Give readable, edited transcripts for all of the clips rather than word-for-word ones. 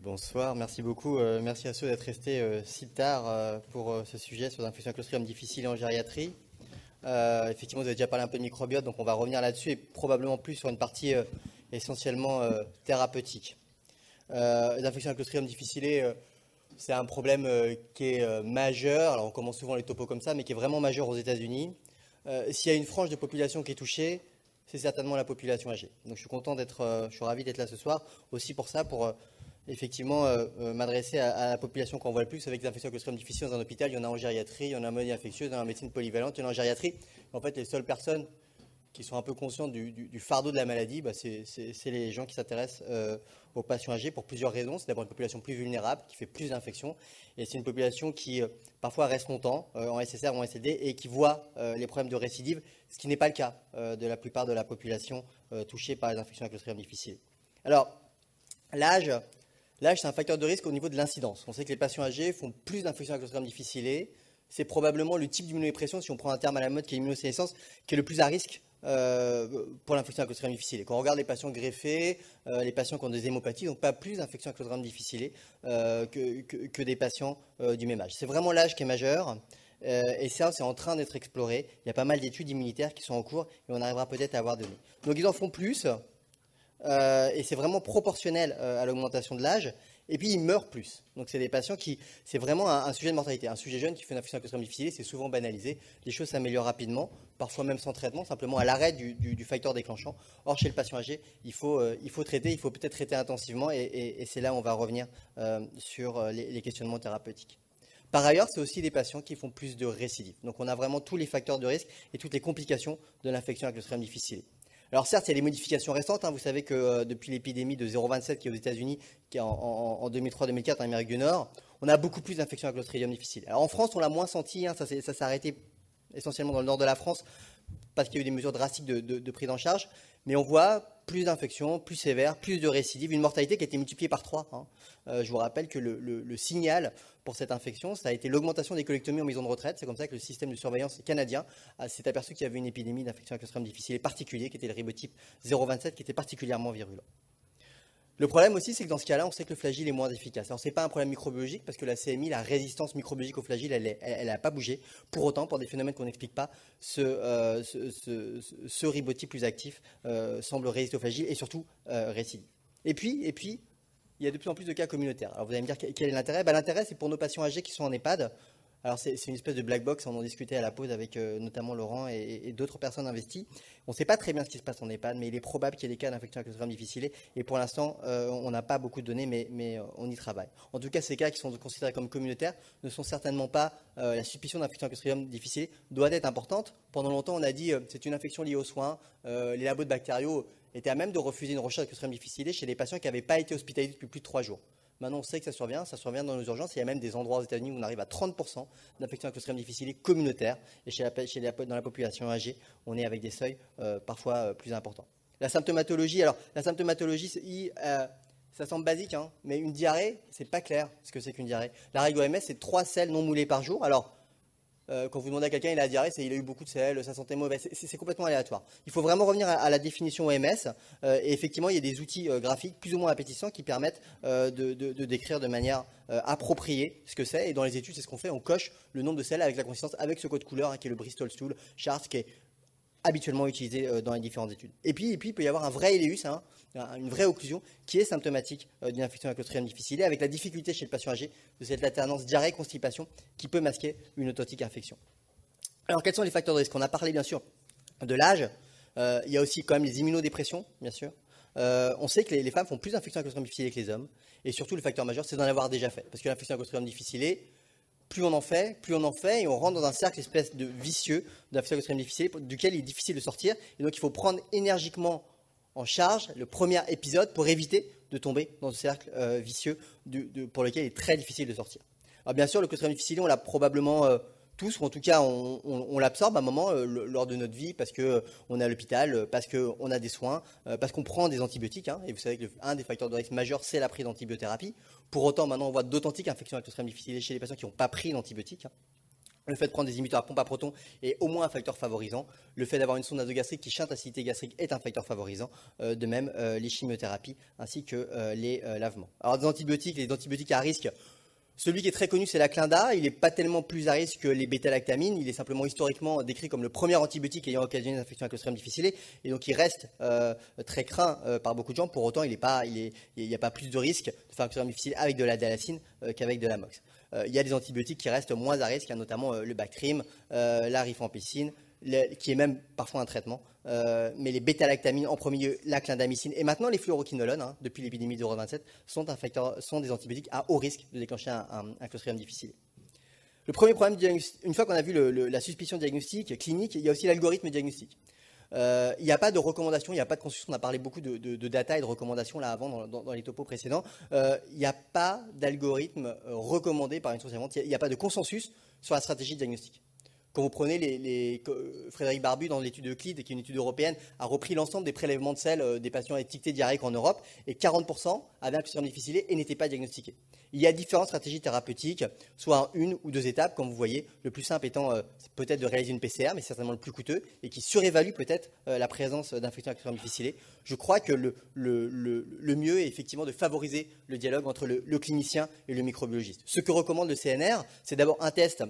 Bonsoir, merci beaucoup. Merci à ceux d'être restés si tard pour ce sujet sur l'infection à Clostridium difficile en gériatrie. Effectivement, vous avez déjà parlé un peu de microbiote, donc on va revenir là-dessus et probablement plus sur une partie essentiellement thérapeutique. Les infections à Clostridium difficile, c'est un problème qui est majeur. Alors on commence souvent les topos comme ça, mais qui est vraiment majeur aux États-Unis. S'il y a une frange de population qui est touchée, c'est certainement la population âgée. Donc je suis ravi d'être là ce soir, aussi pour ça, pour effectivement m'adresser à la population qu'on voit le plus avec des infections à Clostridium difficile dans un hôpital. Il y en a en gériatrie, il y en a en maladie infectieuse, il y en a en médecine polyvalente, il y en a en gériatrie. En fait, les seules personnes qui sont un peu conscientes du fardeau de la maladie, c'est les gens qui s'intéressent aux patients âgés pour plusieurs raisons. C'est d'abord une population plus vulnérable, qui fait plus d'infections, et c'est une population qui parfois reste longtemps en SSR ou en SLD et qui voit les problèmes de récidive, ce qui n'est pas le cas de la plupart de la population touchée par les infections à Clostridium difficile. Alors, l'âge, c'est un facteur de risque au niveau de l'incidence. On sait que les patients âgés font plus d'infections à Clostridium difficile. C'est probablement le type d'immunodépression, si on prend un terme à la mode qui est l'immunosénescence, qui est le plus à risque pour l'infection à Clostridium difficile. Quand on regarde les patients greffés, les patients qui ont des hémopathies n'ont pas plus d'infections à Clostridium difficile que des patients du même âge. C'est vraiment l'âge qui est majeur. Et ça, c'est en train d'être exploré. Il y a pas mal d'études immunitaires qui sont en cours et on arrivera peut-être à avoir donné. Donc ils en font plus. Et c'est vraiment proportionnel à l'augmentation de l'âge. Et puis, ils meurent plus. Donc, c'est des patients qui... C'est vraiment un sujet de mortalité. Un sujet jeune qui fait une infection à Clostridium difficile, c'est souvent banalisé. Les choses s'améliorent rapidement, parfois même sans traitement, simplement à l'arrêt du facteur déclenchant. Or, chez le patient âgé, il faut traiter, il faut peut-être traiter intensivement. Et c'est là où on va revenir sur les questionnements thérapeutiques. Par ailleurs, c'est aussi des patients qui font plus de récidives. Donc, on a vraiment tous les facteurs de risque et toutes les complications de l'infection à Clostridium difficile. Alors certes, il y a des modifications récentes. Vous savez que depuis l'épidémie de 0,27 qui est aux États-Unis, qui est en 2003-2004 en Amérique du Nord, on a beaucoup plus d'infections à Clostridium difficile. Alors en France, on l'a moins senti. Ça s'est arrêté essentiellement dans le nord de la France parce qu'il y a eu des mesures drastiques de prise en charge. Mais on voit plus d'infections, plus sévères, plus de récidives, une mortalité qui a été multipliée par 3. Je vous rappelle que le signal pour cette infection, ça a été l'augmentation des colectomies en maison de retraite. C'est comme ça que le système de surveillance canadien s'est aperçu qu'il y avait une épidémie d'infection à Clostridium difficile particulier, qui était le ribotype 0,27, qui était particulièrement virulent. Le problème aussi, c'est que dans ce cas-là, on sait que le flagelle est moins efficace. Alors, ce n'est pas un problème microbiologique, parce que la CMI, la résistance microbiologique au flagelle, elle n'a pas bougé. Pour autant, pour des phénomènes qu'on n'explique pas, ce ribotype plus actif semble résister au flagelle et surtout récidive. Et puis, il y a de plus en plus de cas communautaires. Alors, vous allez me dire, quel est l'intérêt? L'intérêt, c'est pour nos patients âgés qui sont en EHPAD. Alors, c'est une espèce de black box, on en discutait à la pause avec notamment Laurent et d'autres personnes investies. On ne sait pas très bien ce qui se passe en EHPAD, mais il est probable qu'il y ait des cas d'infection à Clostridium difficile. Et pour l'instant, on n'a pas beaucoup de données, mais on y travaille. En tout cas, ces cas qui sont considérés comme communautaires ne sont certainement pas... la suspicion d'infection à Clostridium difficile doit être importante. Pendant longtemps, on a dit c'est une infection liée aux soins. Les labos de bactériaux étaient à même de refuser une recherche à Clostridium difficile chez les patients qui n'avaient pas été hospitalisés depuis plus de 3 jours. Maintenant, on sait que ça survient dans nos urgences. Il y a même des endroits aux États-Unis où on arrive à 30% d'infection à Clostridium difficile communautaire. Et dans la population âgée, on est avec des seuils parfois plus importants. La symptomatologie, ça semble basique, mais une diarrhée, c'est pas clair ce que c'est qu'une diarrhée. La règle OMS, c'est 3 selles non moulées par jour. Alors, quand vous demandez à quelqu'un, il a la diarrhée, il a eu beaucoup de sel, sa santé est mauvaise. C'est complètement aléatoire. Il faut vraiment revenir à la définition OMS. Et effectivement, il y a des outils graphiques plus ou moins appétissants qui permettent de décrire de manière appropriée ce que c'est. Et dans les études, c'est ce qu'on fait. On coche le nombre de sels avec la consistance, avec ce code couleur qui est le Bristol Stool Chart, qui est habituellement utilisé dans les différentes études. Et puis, il peut y avoir un vrai iléus, une vraie occlusion qui est symptomatique d'une infection à Clostridium difficile, avec la difficulté chez le patient âgé de cette alternance diarrhée-constipation qui peut masquer une authentique infection. Alors, quels sont les facteurs de risque? On a parlé bien sûr de l'âge. Il y a aussi quand même les immunodépressions, bien sûr. On sait que les femmes font plus d'infections à Clostridium difficile que les hommes. Et surtout, le facteur majeur, c'est d'en avoir déjà fait. Parce que l'infection à Clostridium difficile, plus on en fait, et on rentre dans un cercle espèce de vicieux d'infection à Clostridium difficile, duquel il est difficile de sortir. Et donc, il faut prendre énergiquement en charge le premier épisode pour éviter de tomber dans ce cercle vicieux pour lequel il est très difficile de sortir. Alors, bien sûr, le Clostridium difficile, on l'a probablement tous, ou en tout cas, on l'absorbe à un moment lors de notre vie parce qu'on est à l'hôpital, parce qu'on a des soins, parce qu'on prend des antibiotiques. Et vous savez qu'un des facteurs de risque majeurs, c'est la prise d'antibiothérapie. Pour autant, maintenant, on voit d'authentiques infections à Clostridium difficile chez les patients qui n'ont pas pris d'antibiotiques. Le fait de prendre des inhibiteurs à pompe à protons est au moins un facteur favorisant. Le fait d'avoir une sonde nasogastrique qui chante l'acidité gastrique est un facteur favorisant. De même, les chimiothérapies ainsi que les lavements. Alors, les antibiotiques à risque, celui qui est très connu, c'est la Clinda. Il n'est pas tellement plus à risque que les bêta-lactamines. Il est simplement historiquement décrit comme le premier antibiotique ayant occasionné une infection à Clostridium difficile. Et donc, il reste très craint par beaucoup de gens. Pour autant, il n'y a pas plus de risque de faire un Clostridium difficile avec de la dalacine qu'avec de l'amox. Il y a des antibiotiques qui restent moins à risque, notamment le Bactrim, la rifampicine, qui est même parfois un traitement. Mais les bêta-lactamines en premier lieu, la clindamycine et maintenant les fluoroquinolones, depuis l'épidémie de 27, sont des antibiotiques à haut risque de déclencher un Clostridium difficile. Le premier problème, une fois qu'on a vu la suspicion diagnostique clinique, il y a aussi l'algorithme diagnostique. Il n'y a pas de recommandation, il n'y a pas de consensus. On a parlé beaucoup de data et de recommandations là avant dans les topos précédents. Il n'y a pas d'algorithme recommandé par une source scientifique. Il n'y a pas de consensus sur la stratégie diagnostique. Quand vous prenez Frédéric Barbu, dans l'étude Euclide, qui est une étude européenne, a repris l'ensemble des prélèvements de sel des patients étiquetés diarrhéiques en Europe, et 40% avaient un Clostridium difficile et n'étaient pas diagnostiqués. Il y a différentes stratégies thérapeutiques, soit en une ou deux étapes, comme vous voyez, le plus simple étant peut-être de réaliser une PCR, mais certainement le plus coûteux, et qui surévalue peut-être la présence d'infection à Clostridium difficile. Je crois que le mieux est effectivement de favoriser le dialogue entre le clinicien et le microbiologiste. Ce que recommande le CNR, c'est d'abord un test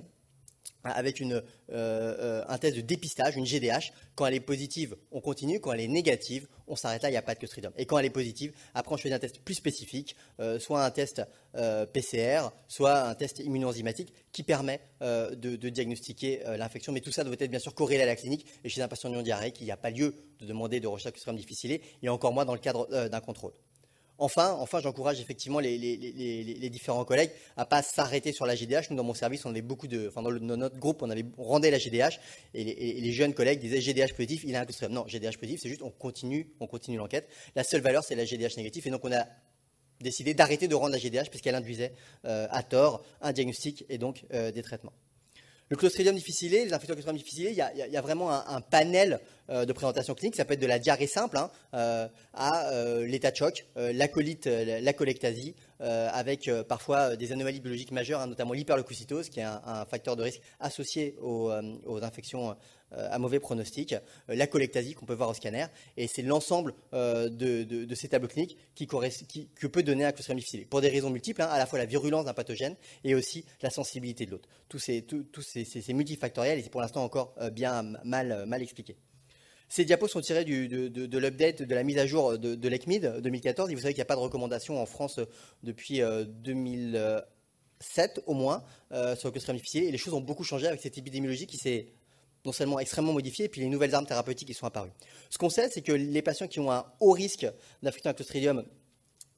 avec un test de dépistage, une GDH. Quand elle est positive, on continue. Quand elle est négative, on s'arrête là, il n'y a pas de Clostridium. Et quand elle est positive, après on choisit un test plus spécifique, soit un test PCR, soit un test immunoenzymatique qui permet de diagnostiquer l'infection. Mais tout ça doit être bien sûr corrélé à la clinique. Et chez un patient non diarrhéique, il n'y a pas lieu de demander de recherche Clostridium difficile, et encore moins dans le cadre d'un contrôle. Enfin, j'encourage effectivement les différents collègues à ne pas s'arrêter sur la GDH. Nous, dans mon service, on avait dans notre groupe, on rendait la GDH et les jeunes collègues disaient GDH positif, il a un Clostridium. Non, GDH positif, c'est juste on continue l'enquête. La seule valeur, c'est la GDH négative, et donc on a décidé d'arrêter de rendre la GDH puisqu'elle induisait à tort un diagnostic et donc des traitements. Le Clostridium difficile, les infections Clostridium difficile, il y a vraiment un panel de présentation clinique. Ça peut être de la diarrhée simple à l'état de choc, la colite, la cholectasie, avec parfois des anomalies biologiques majeures, notamment l'hyperleucocytose, qui est un facteur de risque associé aux infections à mauvais pronostic, la cholectasie qu'on peut voir au scanner, et c'est l'ensemble de ces tableaux cliniques que peut donner un Clostridium difficile, pour des raisons multiples, à la fois la virulence d'un pathogène et aussi la sensibilité de l'autre. Tous ces multifactoriels, et c'est pour l'instant encore bien mal expliqué. Ces diapos sont tirés de l'update, de la mise à jour de l'ECMID 2014. Et vous savez qu'il n'y a pas de recommandation en France depuis 2007 au moins sur le Clostridium difficile. Et les choses ont beaucoup changé avec cette épidémiologie qui s'est non seulement extrêmement modifiée, et puis les nouvelles armes thérapeutiques qui sont apparues. Ce qu'on sait, c'est que les patients qui ont un haut risque d'infection à Clostridium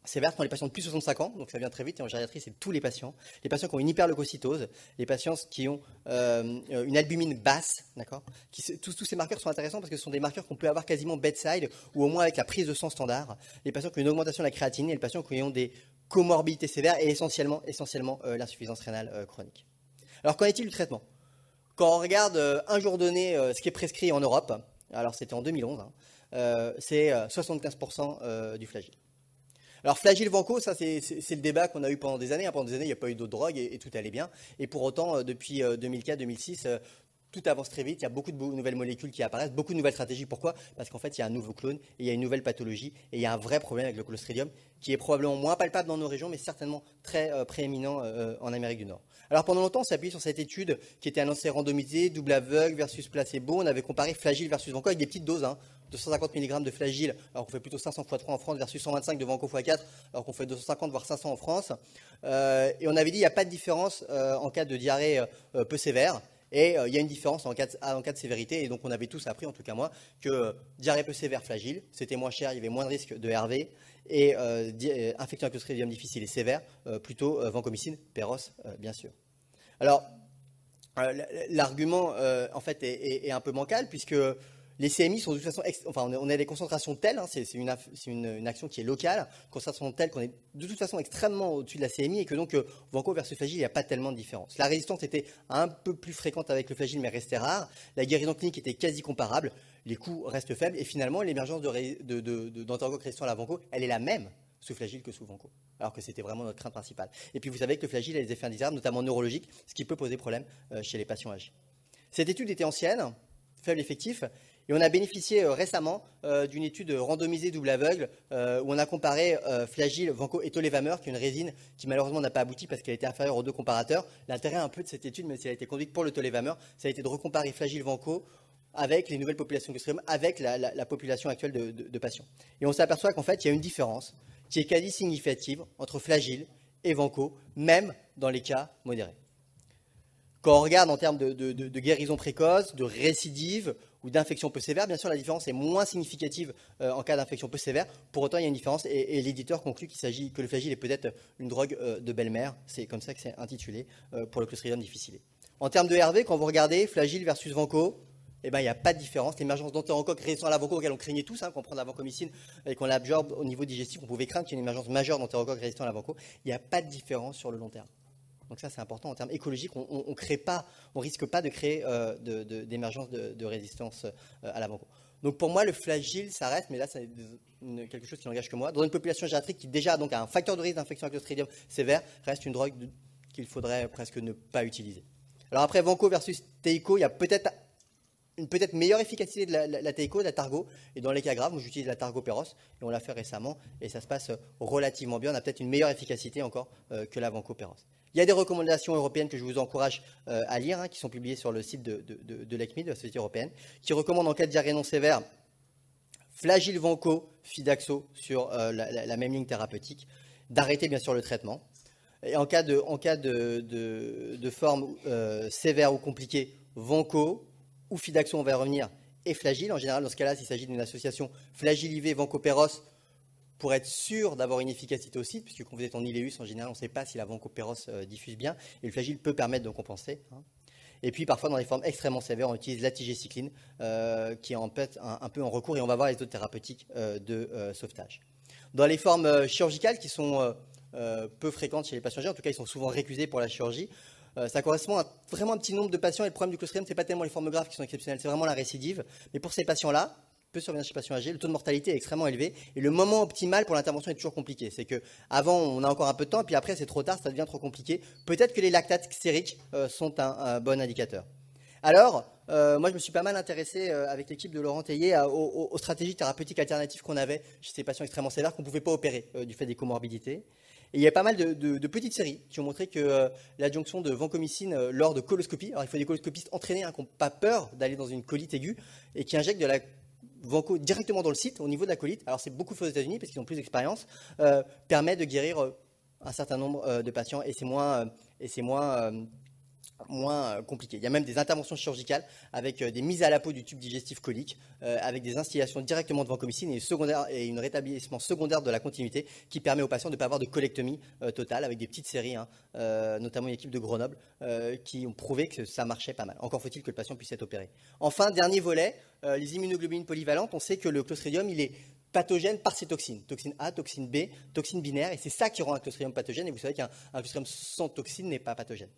sévère sont les patients de plus de 65 ans, donc ça vient très vite, et en gériatrie, c'est tous les patients qui ont une hyperleucocytose, les patients qui ont une albumine basse, d'accord. Tous ces marqueurs sont intéressants parce que ce sont des marqueurs qu'on peut avoir quasiment bedside, ou au moins avec la prise de sang standard, les patients qui ont une augmentation de la créatine, et les patients qui ont des comorbidités sévères, et essentiellement l'insuffisance rénale chronique. Alors, qu'en est-il du traitement ? Quand on regarde un jour donné ce qui est prescrit en Europe, alors c'était en 2011, c'est 75% du flagile. Alors Flagyl Vanco, ça c'est le débat qu'on a eu pendant des années. Pendant des années, il n'y a pas eu d'autres drogues et tout allait bien. Et pour autant, depuis 2004-2006, tout avance très vite. Il y a beaucoup de nouvelles molécules qui apparaissent, beaucoup de nouvelles stratégies. Pourquoi ? Parce qu'en fait, il y a un nouveau clone, et il y a une nouvelle pathologie, et il y a un vrai problème avec le Clostridium qui est probablement moins palpable dans nos régions, mais certainement très prééminent en Amérique du Nord. Alors pendant longtemps, on s'est appuyé sur cette étude qui était annoncée randomisée, double aveugle versus placebo. On avait comparé Flagyl versus Vanco avec des petites doses, 250 mg de Flagyl, alors qu'on fait plutôt 500 x 3 en France, versus 125 de Vanco x 4, alors qu'on fait 250 voire 500 en France. Et on avait dit il n'y a pas de différence en cas de diarrhée peu sévère. Et il y a une différence en cas de sévérité. Et donc on avait tous appris, en tout cas moi, que diarrhée peu sévère Flagyl, c'était moins cher, il y avait moins de risque de RV. Et infection à Clostridium difficile et sévère, plutôt vancomycine, Péros, bien sûr. Alors, l'argument, en fait, est un peu bancal, puisque les CMI sont de toute façon, on a des concentrations telles, c'est une action qui est locale, concentration telle qu'on est de toute façon extrêmement au-dessus de la CMI, et que donc Vanco versus Flagyl, il n'y a pas tellement de différence. La résistance était un peu plus fréquente avec le Flagyl, mais restait rare. La guérison clinique était quasi comparable. Les coûts restent faibles, et finalement, l'émergence d'antérocoque résistant à la Vanco, elle est la même sous Flagyl que sous Vanco. alors que c'était vraiment notre crainte principale. Et puis vous savez que le flagyl a des effets indésirables, notamment neurologiques, ce qui peut poser problème chez les patients âgés. Cette étude était ancienne, faible effectif, et on a bénéficié récemment d'une étude randomisée double aveugle où on a comparé flagyl, vanco et tolévameur, qui est une résine qui malheureusement n'a pas abouti parce qu'elle était inférieure aux deux comparateurs. L'intérêt un peu de cette étude, même si elle a été conduite pour le tolévameur, ça a été de recomparer flagyl, vanco avec les nouvelles populations de Clostridium, avec la population actuelle de patients. Et on s'aperçoit qu'en fait, il y a une différence qui est quasi significative entre flagyl et vanco, même dans les cas modérés. Quand on regarde en termes de guérison précoce, de récidive ou d'infection peu sévère, bien sûr, la différence est moins significative en cas d'infection peu sévère. Pour autant, il y a une différence et l'éditeur conclut que le flagyl est peut-être une drogue de belle-mère. C'est comme ça que c'est intitulé pour le Clostridium difficile. En termes de RV, quand vous regardez flagyl versus vanco, eh ben, il n'y a pas de différence. L'émergence d'entérocoques résistant à la vanco, auquel on craignait tous, qu'on prend de la vancomycine et qu'on l'absorbe au niveau digestif, on pouvait craindre qu'il y ait une émergence majeure d'entérocoques résistants à la vanco. Il n'y a pas de différence sur le long terme. Donc ça, c'est important en termes écologiques. On ne risque pas de créer d'émergence de résistance à la vanco. Donc pour moi, le flagyl, ça reste, mais là, c'est quelque chose qui n'engage que moi. Dans une population gériatrique qui déjà donc, a un facteur de risque d'infection à Clostridium sévère, reste une drogue qu'il faudrait presque ne pas utiliser. Alors après, vanco versus teico, il y a peut-être une meilleure efficacité de la teico, de la targo. Et dans les cas graves, moi j'utilise la targo-péros, et on l'a fait récemment, et ça se passe relativement bien. On a peut-être une meilleure efficacité encore que la vanco-péros. Il y a des recommandations européennes que je vous encourage à lire, qui sont publiées sur le site de l'ECMID, de la Société européenne, qui recommandent en cas de diarrhée non sévère, flagyl, vanco, fidaxo sur la même ligne thérapeutique, d'arrêter bien sûr le traitement. Et en cas de forme sévère ou compliquée, vanco ou fidaxo, on va y revenir, et flagyl. En général, dans ce cas-là, s'il s'agit d'une association flagyl-IV, vanco-péros, pour être sûr d'avoir une efficacité au site, puisque quand vous êtes en ileus, en général, on ne sait pas si la vanco-péros diffuse bien, et le flagyl peut permettre de compenser. Et puis parfois, dans les formes extrêmement sévères, on utilise la tigecycline, qui est en fait un peu en recours, et on va voir les autres thérapeutiques de sauvetage. Dans les formes chirurgicales, qui sont peu fréquentes chez les patients âgés, en tout cas, ils sont souvent récusés pour la chirurgie, ça correspond à vraiment un petit nombre de patients, et le problème du Clostridium, ce n'est pas tellement les formes graves qui sont exceptionnelles, c'est vraiment la récidive. Mais pour ces patients-là, peut survenir chez les patients âgés, le taux de mortalité est extrêmement élevé et le moment optimal pour l'intervention est toujours compliqué. C'est qu'avant, on a encore un peu de temps et puis après, c'est trop tard, ça devient trop compliqué. Peut-être que les lactates sériques sont un bon indicateur. Alors, moi, je me suis pas mal intéressé avec l'équipe de Laurent Tellier aux stratégies thérapeutiques alternatives qu'on avait chez ces patients extrêmement sévères qu'on ne pouvait pas opérer du fait des comorbidités. Et il y a pas mal de petites séries qui ont montré que l'adjonction de vancomycine lors de coloscopie, alors il faut des coloscopistes entraînés qui n'ont pas peur d'aller dans une colite aiguë et qui injectent de la vanco directement dans le site au niveau de la colite, alors c'est beaucoup fait aux États-Unis parce qu'ils ont plus d'expérience, permet de guérir un certain nombre de patients et c'est moins compliqué. Il y a même des interventions chirurgicales avec des mises à la peau du tube digestif colique, avec des instillations directement de vancomycine et un rétablissement secondaire de la continuité qui permet aux patients de ne pas avoir de colectomie totale, avec des petites séries, notamment une équipe de Grenoble, qui ont prouvé que ça marchait pas mal. Encore faut-il que le patient puisse être opéré. Enfin, dernier volet, les immunoglobulines polyvalentes. On sait que le Clostridium, il est pathogène par ses toxines. Toxine A, toxine B, toxine binaire, et c'est ça qui rend un Clostridium pathogène, et vous savez qu'un Clostridium sans toxine n'est pas pathogène.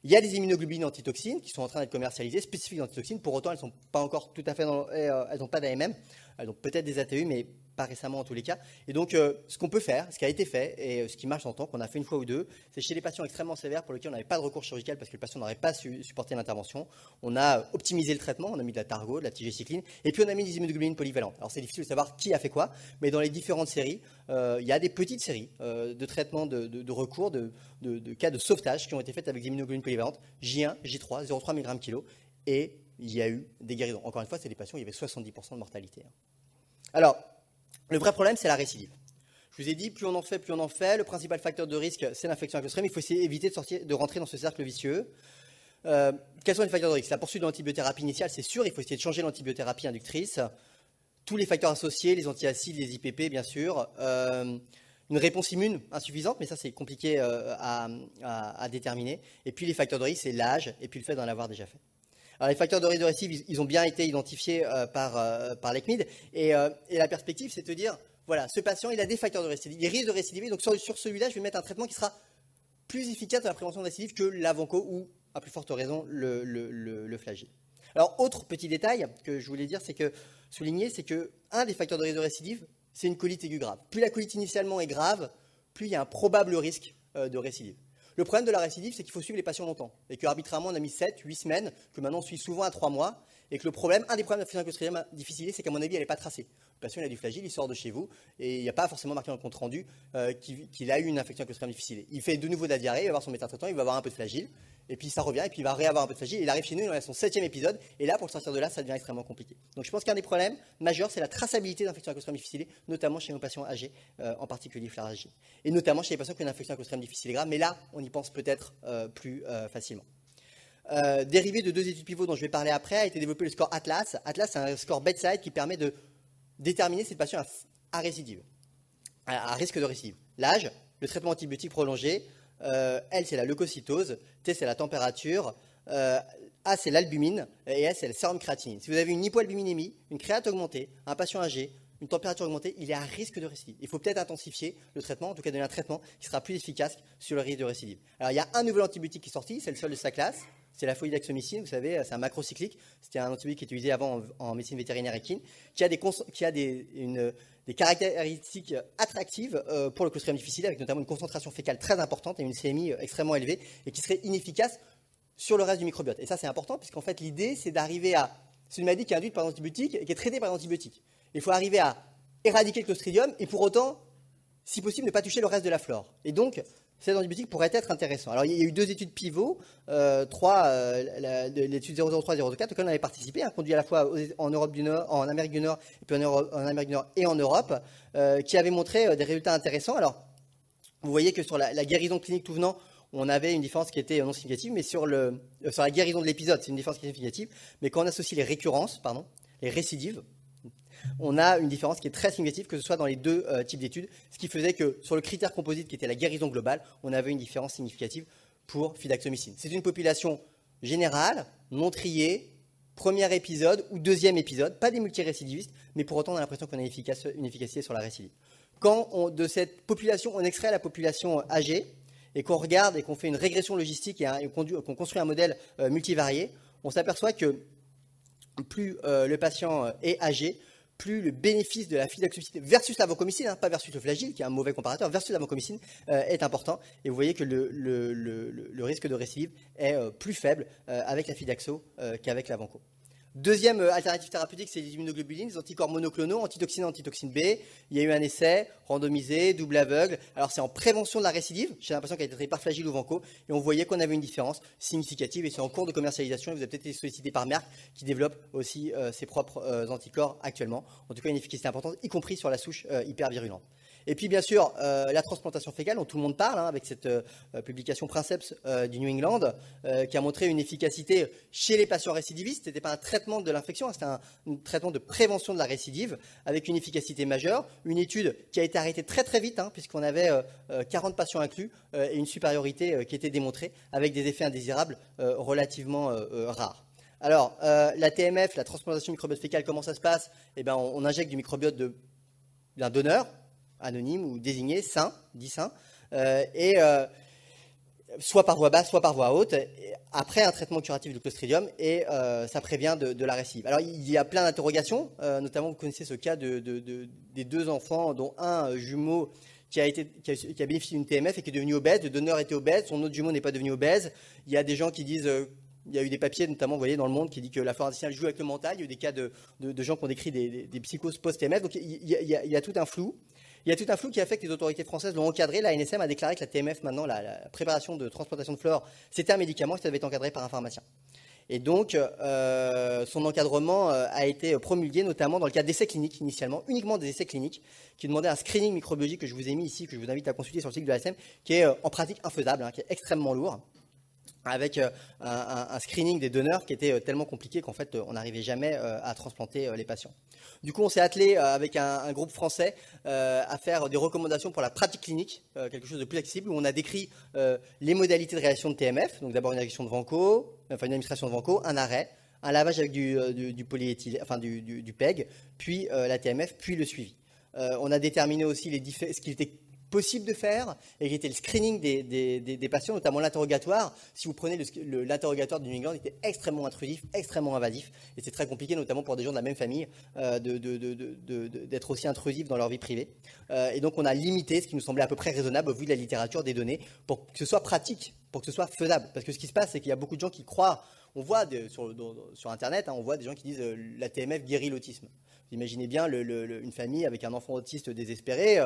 Il y a des immunoglobulines antitoxines qui sont en train d'être commercialisées, spécifiques d'antitoxines. Pour autant, elles ne sont pas encore tout à fait elles n'ont pas d'AMM. Elles ont peut-être des ATU, mais pas récemment en tous les cas. Et donc, ce qu'on peut faire, ce qui a été fait, et ce qui marche en temps, qu'on a fait une fois ou deux, c'est chez les patients extrêmement sévères pour lesquels on n'avait pas de recours chirurgical parce que le patient n'aurait pas supporté l'intervention. On a optimisé le traitement, on a mis de la targo, de la tigecycline, et puis on a mis des immunoglobulines polyvalentes. Alors, c'est difficile de savoir qui a fait quoi, mais dans les différentes séries, il y a des petites séries de traitements de recours, de cas de sauvetage qui ont été faites avec des immunoglobulines polyvalentes, J1, J3, 0,3 mg/kg, et il y a eu des guérisons. Encore une fois, c'est des patients où il y avait 70% de mortalité. Alors, le vrai problème, c'est la récidive. Je vous ai dit, plus on en fait, plus on en fait. Le principal facteur de risque, c'est l'infection à Clostridium. Il faut essayer éviter de rentrer dans ce cercle vicieux. Quels sont les facteurs de risque? La poursuite de l'antibiothérapie initiale, c'est sûr. Il faut essayer de changer l'antibiothérapie inductrice. Tous les facteurs associés, les antiacides, les IPP, bien sûr. Une réponse immune insuffisante, mais ça, c'est compliqué à déterminer. Et puis, les facteurs de risque, c'est l'âge et puis le fait d'en avoir déjà fait. Alors, les facteurs de risque de récidive, ils ont bien été identifiés par l'ECMID. Et la perspective, c'est de dire, voilà, ce patient, il a des facteurs de récidive, il risque de récidiver. Donc, sur celui-là, je vais mettre un traitement qui sera plus efficace dans la prévention de récidive que la vanco ou, à plus forte raison, le flagyl. Alors, autre petit détail que je voulais dire, c'est que un des facteurs de risque de récidive, c'est une colite aiguë grave. Plus la colite initialement est grave, plus il y a un probable risque de récidive. Le problème de la récidive, c'est qu'il faut suivre les patients longtemps, et qu'arbitrairement, on a mis 7, 8 semaines, que maintenant on suit souvent à 3 mois, et que un des problèmes de l'infection clostridium difficile, c'est qu'à mon avis, elle n'est pas tracée. Le patient il a du flagelle, il sort de chez vous, et il n'y a pas forcément marqué dans le compte-rendu qu'il a eu une infection clostridium difficile. Il fait de nouveau de la diarrhée, il va voir son médecin traitant, il va avoir un peu de flagelle, et puis ça revient, et puis il va réavoir un peu de flagelle. Il arrive chez nous, il en a son 7e épisode, et là, pour le sortir de là, ça devient extrêmement compliqué. Donc je pense qu'un des problèmes majeurs, c'est la traçabilité d'infection clostridium difficile, notamment chez nos patients âgés, en particulier flagyalgie, et notamment chez les patients qui ont une infection clostridium difficile grave, mais là, on y pense peut-être plus facilement. Dérivé de 2 études pivots dont je vais parler après, a été développé le score Atlas. Atlas, c'est un score bedside qui permet de déterminer si le patient a récidive, à risque de récidive. L'âge, le traitement antibiotique prolongé, L, c'est la leucocytose, T, c'est la température, A, c'est l'albumine, et S, c'est le sérum créatinine. Si vous avez une hypoalbuminémie, une créate augmentée, un patient âgé, une température augmentée, il est à risque de récidive. Il faut peut-être intensifier le traitement, en tout cas donner un traitement qui sera plus efficace sur le risque de récidive. Alors, il y a un nouvel antibiotique qui est sorti, c'est le seul de sa classe, c'est la fluidaxomycine, vous savez, c'est un macrocyclique, c'était un antibiotique qui était utilisé avant en médecine vétérinaire équine, qui a des caractéristiques attractives pour le clostridium difficile, avec notamment une concentration fécale très importante et une CMI extrêmement élevée, et qui serait inefficace sur le reste du microbiote. Et ça, c'est important, puisqu'en fait, l'idée, c'est d'arriver à... C'est une maladie qui est induite par l'antibiotique et qui est traitée par l'antibiotique. Il faut arriver à éradiquer le clostridium et pour autant, si possible, ne pas toucher le reste de la flore. Et donc, cet antibiotique pourrait être intéressant. Alors, il y a eu 2 études pivots, l'étude 003 et 004, auxquelles on avait participé, conduit à la fois en Europe du Nord, en Amérique du Nord, et puis en Amérique du Nord et en Europe, qui avaient montré des résultats intéressants. Alors, vous voyez que sur la guérison clinique tout venant, on avait une différence qui était non significative, mais sur la guérison de l'épisode, c'est une différence qui est significative. Mais quand on associe les récurrences, les récidives, on a une différence qui est très significative, que ce soit dans les 2 types d'études, ce qui faisait que sur le critère composite qui était la guérison globale, on avait une différence significative pour fidaxomycine. C'est une population générale, non triée, premier épisode ou 2e épisode, pas des multirécidivistes, mais pour autant on a l'impression qu'on a une efficacité sur la récidive. Quand de cette population, on extrait la population âgée, et qu'on regarde et qu'on fait une régression logistique et qu'on construit un modèle multivarié, on s'aperçoit que plus le patient est âgé, plus le bénéfice de la fidaxomycine versus la vancomycine, pas versus le flagile, qui est un mauvais comparateur, versus la vancomycine est important. Et vous voyez que le risque de récidive est plus faible avec la fidaxo qu'avec la vanco. Deuxième alternative thérapeutique, c'est les immunoglobulines, les anticorps monoclonaux, antitoxine A, antitoxine B. Il y a eu un essai randomisé, double aveugle. Alors c'est en prévention de la récidive, chez un patient qui a été traité par flagile ou vanco, et on voyait qu'on avait une différence significative, et c'est en cours de commercialisation, et vous avez peut-être été sollicité par Merck, qui développe aussi ses propres anticorps actuellement. En tout cas, une efficacité importante, y compris sur la souche hypervirulente. Et puis bien sûr, la transplantation fécale, dont tout le monde parle, avec cette publication Princeps du New England, qui a montré une efficacité chez les patients récidivistes. Ce n'était pas un traitement de l'infection, c'était un traitement de prévention de la récidive, avec une efficacité majeure. Une étude qui a été arrêtée très très vite, puisqu'on avait 40 patients inclus, et une supériorité qui était démontrée, avec des effets indésirables relativement rares. Alors, la TMF, la transplantation microbiote fécale, comment ça se passe? On injecte du microbiote d'un donneur, anonyme ou désigné, sain, dit sain, soit par voie basse, soit par voie haute, après un traitement curatif du Clostridium, et ça prévient de la récidive. Alors, il y a plein d'interrogations, notamment vous connaissez ce cas des 2 enfants, dont un jumeau qui a bénéficié d'une TMF et qui est devenu obèse, le donneur était obèse, son autre jumeau n'est pas devenu obèse. Il y a des gens qui disent... il y a eu des papiers, notamment, vous voyez, dans Le Monde, qui dit que la flore intestinale joue avec le mental. Il y a eu des cas de gens qui ont décrit des psychoses post-TMF. Donc, il y a tout un flou. Il y a tout un flou qui a fait que les autorités françaises l'ont encadré. La NSM a déclaré que la TMF, maintenant, la préparation de transplantation de flore, c'était un médicament qui devait être encadré par un pharmacien. Et donc, son encadrement a été promulgué, notamment dans le cadre d'essais cliniques, initialement, uniquement des essais cliniques, qui demandaient un screening microbiologique que je vous ai mis ici, que je vous invite à consulter sur le site de la NSM, qui est en pratique infaisable, qui est extrêmement lourd, avec un screening des donneurs qui était tellement compliqué qu'en fait, on n'arrivait jamais à transplanter les patients. Du coup, on s'est attelé avec un groupe français à faire des recommandations pour la pratique clinique, quelque chose de plus accessible, où on a décrit les modalités de réalisation de TMF, donc d'abord une injection de vanco, enfin une administration de vanco, un arrêt, un lavage avec du polyéthylène, enfin du PEG, puis la TMF, puis le suivi. On a déterminé aussi ce qui était possible de faire et qui était le screening des patients, notamment l'interrogatoire. Si vous prenez l'interrogatoire du New England, il était extrêmement intrusif, extrêmement invasif, et c'est très compliqué, notamment pour des gens de la même famille, d'être aussi intrusif dans leur vie privée. Et donc on a limité, ce qui nous semblait à peu près raisonnable au vu de la littérature des données, pour que ce soit pratique, pour que ce soit faisable. Parce que ce qui se passe, c'est qu'il y a beaucoup de gens qui croient, on voit sur Internet, hein, on voit des gens qui disent la TMF guérit l'autisme. Vous imaginez bien une famille avec un enfant autiste désespéré.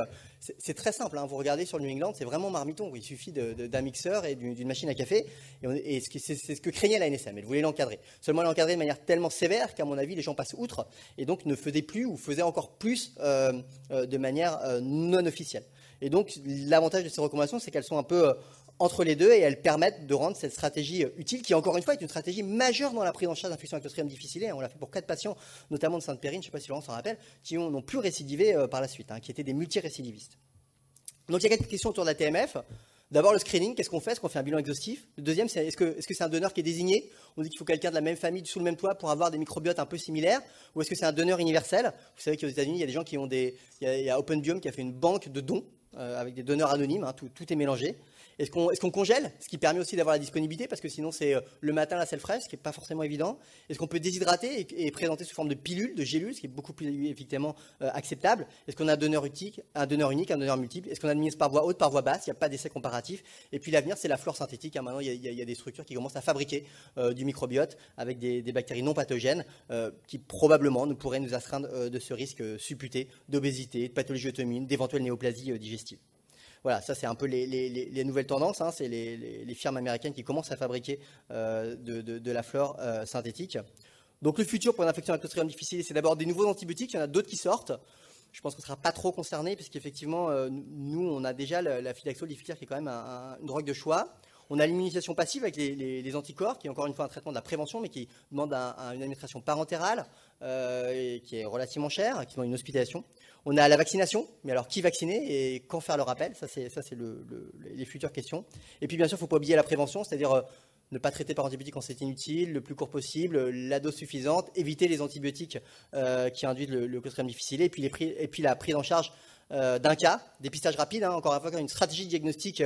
C'est très simple, hein. Vous regardez sur le New England, c'est vraiment marmiton. Il suffit d'un mixeur et d'une machine à café. Et c'est ce que craignait la NSM. Elle voulait l'encadrer. Seulement, elle l'encadrer de manière tellement sévère qu'à mon avis, les gens passent outre et donc ne faisaient plus ou faisaient encore plus de manière non officielle. Et donc, l'avantage de ces recommandations, c'est qu'elles sont un peu entre les deux et elles permettent de rendre cette stratégie utile, qui encore une fois est une stratégie majeure dans la prise en charge d'infections à Clostridium difficile. On l'a fait pour 4 patients, notamment de Sainte-Périne, je ne sais pas si Laurent s'en rappelle, qui n'ont plus récidivé par la suite, hein, qui étaient des multirécidivistes. Donc il y a quelques questions autour de la TMF. D'abord le screening, qu'est-ce qu'on fait? Est-ce qu'on fait un bilan exhaustif? Le deuxième, c'est est-ce que c'est un donneur qui est désigné? On dit qu'il faut quelqu'un de la même famille, sous le même toit, pour avoir des microbiotes un peu similaires. Ou est-ce que c'est un donneur universel? Vous savez qu'aux États-Unis, il y a des gens qui ont il y a OpenBiome qui a fait une banque de dons avec des donneurs anonymes, hein, tout est mélangé. Est-ce qu'on congèle, ce qui permet aussi d'avoir la disponibilité, parce que sinon c'est le matin la selle fraîche, ce qui n'est pas forcément évident. Est-ce qu'on peut déshydrater et présenter sous forme de pilules, de gélules, ce qui est beaucoup plus effectivement acceptable? Est-ce qu'on a un donneur unique, un donneur multiple? Est-ce qu'on administre par voie haute, par voie basse? Il n'y a pas d'essai comparatif. Et puis l'avenir, c'est la flore synthétique, hein. Maintenant, il y a des structures qui commencent à fabriquer du microbiote avec des bactéries non pathogènes qui probablement pourraient nous astreindre de ce risque supputé d'obésité, de pathologie auto-immune, d'éventuelles néoplasies digestives. Voilà, ça c'est un peu les nouvelles tendances, hein. C'est les firmes américaines qui commencent à fabriquer de la flore synthétique. Donc le futur pour une infection à Clostridium difficile, c'est d'abord des nouveaux antibiotiques, il y en a d'autres qui sortent. Je pense qu'on ne sera pas trop concerné, puisqu'effectivement, nous, on a déjà la fidaxoliflor qui est quand même une drogue de choix. On a l'immunisation passive avec les anticorps, qui est encore une fois un traitement de la prévention, mais qui demande une administration parentérale, et qui est relativement cher, qui demande une hospitalisation. On a la vaccination, mais alors qui vacciner et quand faire le rappel? Ça, c'est les futures questions. Et puis, bien sûr, il ne faut pas oublier la prévention, c'est-à-dire ne pas traiter par antibiotiques quand c'est inutile, le plus court possible, la dose suffisante, éviter les antibiotiques qui induisent le Clostridium difficile, et puis la prise en charge d'un cas, dépistage rapide, hein, encore une fois, une stratégie diagnostique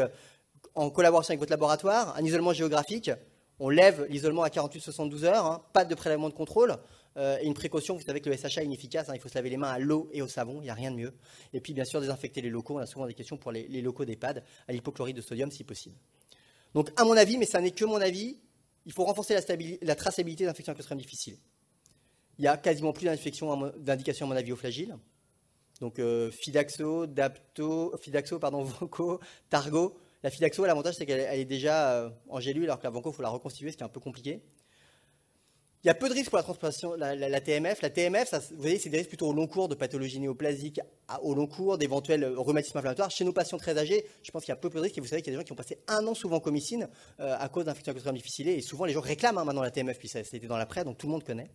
en collaboration avec votre laboratoire, un isolement géographique, on lève l'isolement à 48-72 heures, hein, pas de prélèvement de contrôle, et une précaution, vous savez que le SHA est inefficace, hein, il faut se laver les mains à l'eau et au savon, il n'y a rien de mieux. Et puis bien sûr désinfecter les locaux, on a souvent des questions pour les locaux d'EHPAD, à l'hypochlorite de sodium si possible. Donc à mon avis, mais ça n'est que mon avis, il faut renforcer la traçabilité d'infections à Clostridium difficile. Il n'y a quasiment plus d'indications à mon avis au flagile. Donc Fidaxo, Vanco, Targo. La Fidaxo, l'avantage c'est qu'elle est déjà en gélule, alors que la Vanco, il faut la reconstituer, ce qui est un peu compliqué. Il y a peu de risques pour la transplantation, la TMF. La TMF, ça, vous voyez, c'est des risques plutôt au long cours de pathologie néoplasique, au long cours, d'éventuels rhumatismes inflammatoires. Chez nos patients très âgés, je pense qu'il y a peu de risques. Et vous savez qu'il y a des gens qui ont passé 1 an sous vancomycine à cause d'infections à Clostridium difficile. Et souvent, les gens réclament maintenant la TMF, puis ça c'était dans l'après, donc tout le monde connaît.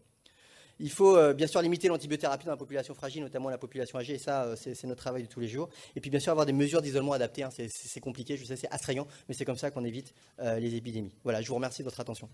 Il faut bien sûr limiter l'antibiothérapie dans la population fragile, notamment la population âgée, et ça, c'est notre travail de tous les jours. Et puis bien sûr, avoir des mesures d'isolement adaptées, hein. C'est compliqué, je sais, c'est attrayant, mais c'est comme ça qu'on évite les épidémies. Voilà, je vous remercie de votre attention.